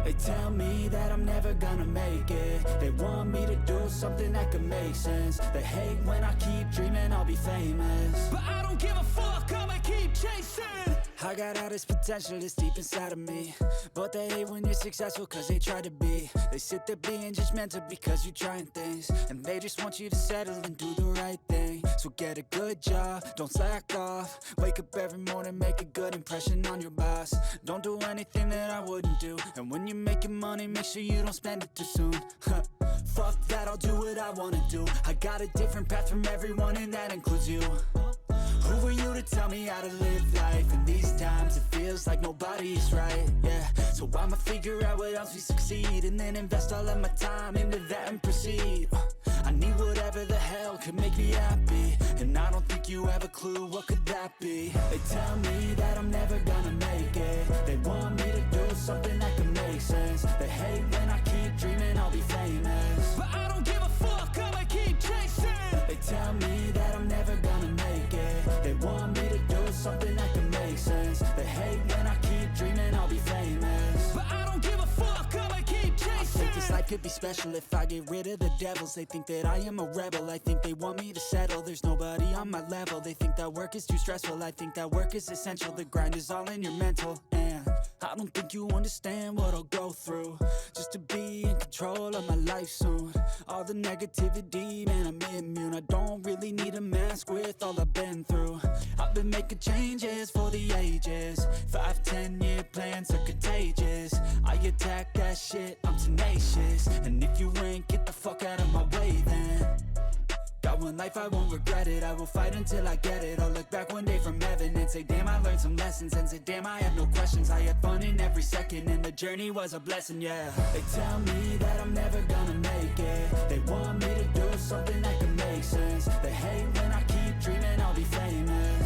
They tell me that I'm never gonna make it. They want me to do something that could make sense. They hate when I keep dreaming I'll be famous, but I don't give a fuck, I'ma keep chasing. I got all this potential that's deep inside of me, but they hate when you're successful cause they try to be. They sit there being judgmental because you're trying things, and they just want you to settle and do the right thing. So get a good job, don't slack off. Wake up every morning, make a good impression on your boss. Don't do anything that I wouldn't do, and when you're making money, make sure you don't spend it too soon. Fuck that, I'll do what I wanna do. I got a different path from everyone, and that includes you. Who are you to tell me how to live life? In these times it feels like nobody's right, yeah. So I'ma figure out what else we succeed, and then invest all of my time into that and proceed. I need whatever the hell could make me happy, and I don't think you have a clue what could that be. They tell me that I'm never gonna make it. They want me to do something that could make sense. They hate when I keep dreaming I'll be famous, but I don't give a fuck, I'ma keep chasing. They tell me that I'm never gonna make it. They want me to do something that can make sense. They hate when I keep dreaming I'll be famous, but I don't give a fuck, I'ma keep chasing. I think this life could be special if I get rid of the devils. They think that I am a rebel, I think they want me to settle. There's nobody on my level, they think that work is too stressful. I think that work is essential, the grind is all in your mental. And I don't think you understand what I'll go through just to be in control of my life soon. All the negativity, man, I'm immune. I don't really need a mask with all I've been through. I've been making changes for the ages. 5-10 year plans are contagious. I attack that shit, I'm tenacious. And if you ain't, get the fuck out of my way then. Got one life, I won't regret it. I will fight until I get it. I'll look back one day from heaven and say, damn, I learned some lessons. And say, damn, I have no questions. I had fun in every second, and the journey was a blessing, yeah. They tell me that I'm never gonna make it. They want me to do something that can make sense. They hate when I keep dreaming I'll be famous,